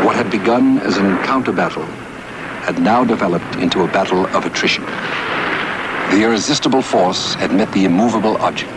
What had begun as an encounter battle had now developed into a battle of attrition. The irresistible force had met the immovable object.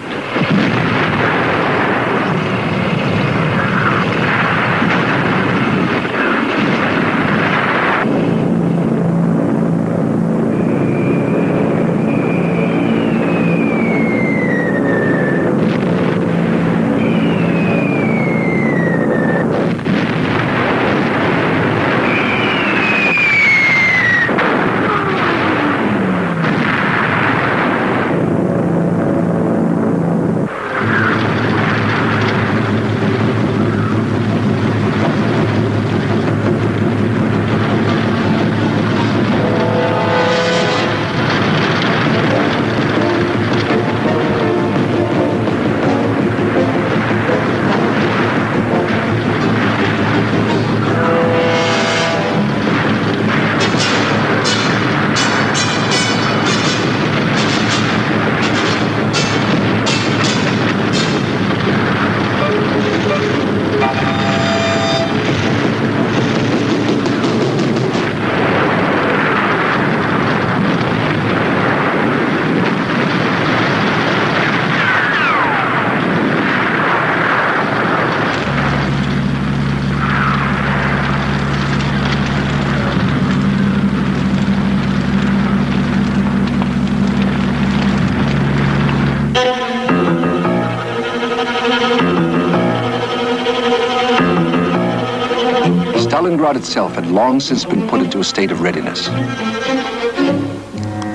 Stalingrad itself had long since been put into a state of readiness.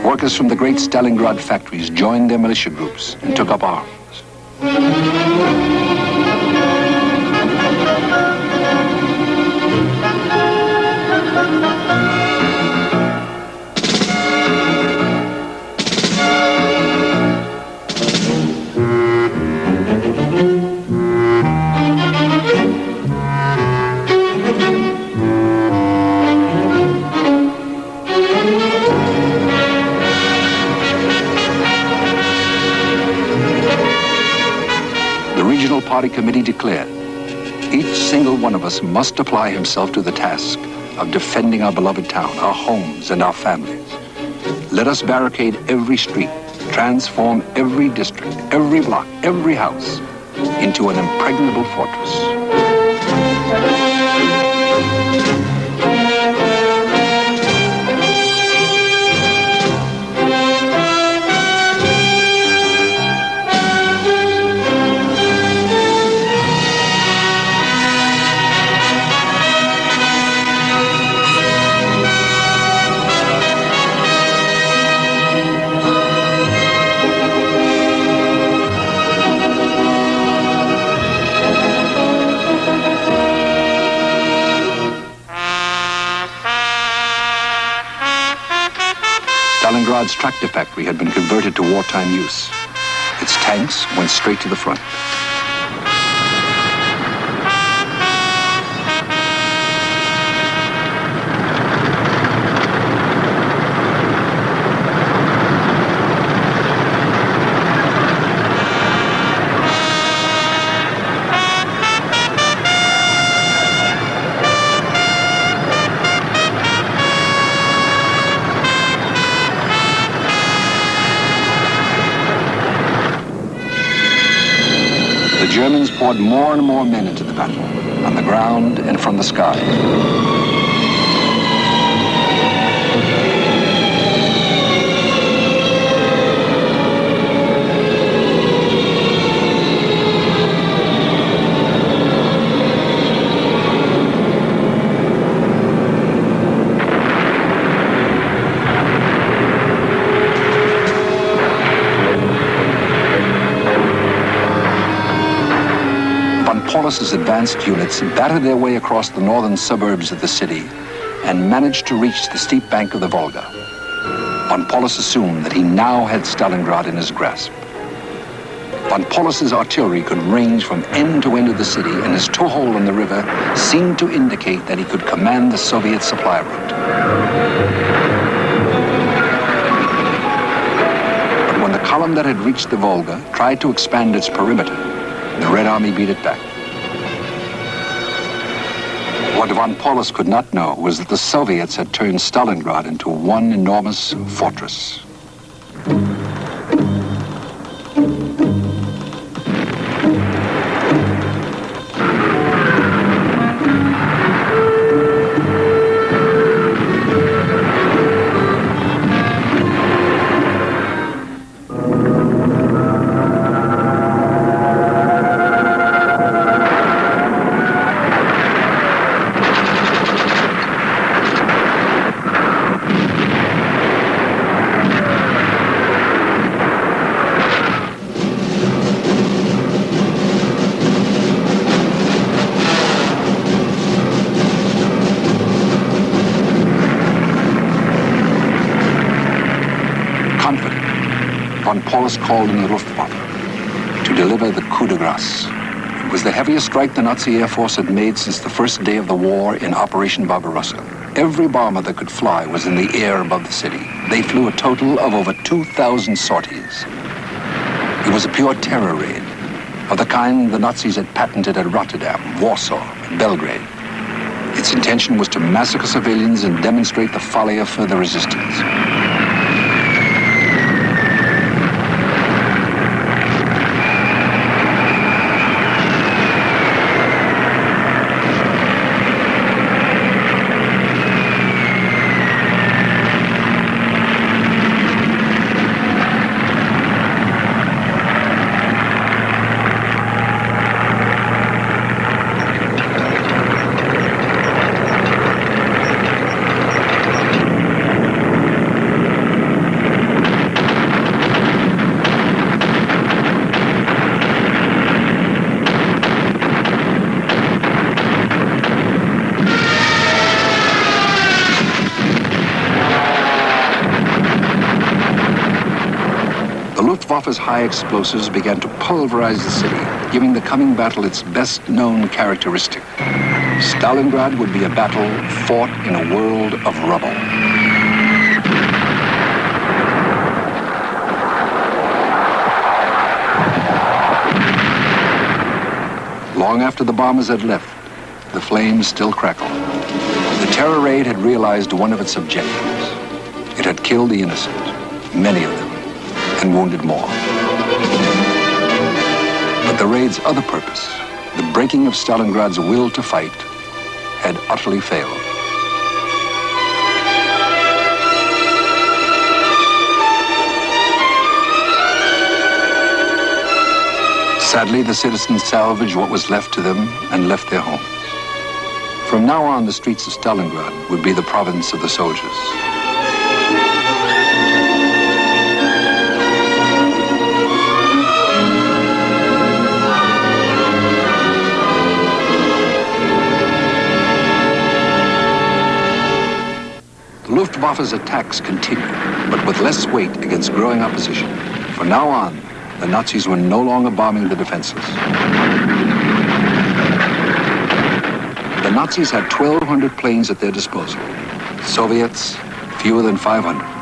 Workers from the great Stalingrad factories joined their militia groups and took up arms. Party committee declared, each single one of us must apply himself to the task of defending our beloved town, our homes, and our families. Let us barricade every street, transform every district, every block, every house into an impregnable fortress. Stalingrad's tractor factory had been converted to wartime use. Its tanks went straight to the front. The Germans poured more and more men into the battle, on the ground and from the sky. Paulus's advanced units battered their way across the northern suburbs of the city and managed to reach the steep bank of the Volga. Von Paulus assumed that he now had Stalingrad in his grasp. Von Paulus's artillery could range from end to end of the city, and his toehold on the river seemed to indicate that he could command the Soviet supply route. But when the column that had reached the Volga tried to expand its perimeter, the Red Army beat it back. What von Paulus could not know was that the Soviets had turned Stalingrad into one enormous fortress. Von Paulus called in the Luftwaffe to deliver the coup de grace. It was the heaviest strike the Nazi Air Force had made since the first day of the war in Operation Barbarossa. Every bomber that could fly was in the air above the city. They flew a total of over 2,000 sorties. It was a pure terror raid, of the kind the Nazis had patented at Rotterdam, Warsaw, and Belgrade. Its intention was to massacre civilians and demonstrate the folly of further resistance. Luftwaffe's high explosives began to pulverize the city, giving the coming battle its best-known characteristic. Stalingrad would be a battle fought in a world of rubble. Long after the bombers had left, the flames still crackled. The terror raid had realized one of its objectives. It had killed the innocent, many of them, and wounded more. But the raid's other purpose, the breaking of Stalingrad's will to fight, had utterly failed. Sadly, the citizens salvaged what was left to them and left their homes. From now on, the streets of Stalingrad would be the province of the soldiers. Luftwaffe's attacks continued, but with less weight against growing opposition. From now on, the Nazis were no longer bombing the defenses. The Nazis had 1,200 planes at their disposal. Soviets, fewer than 500.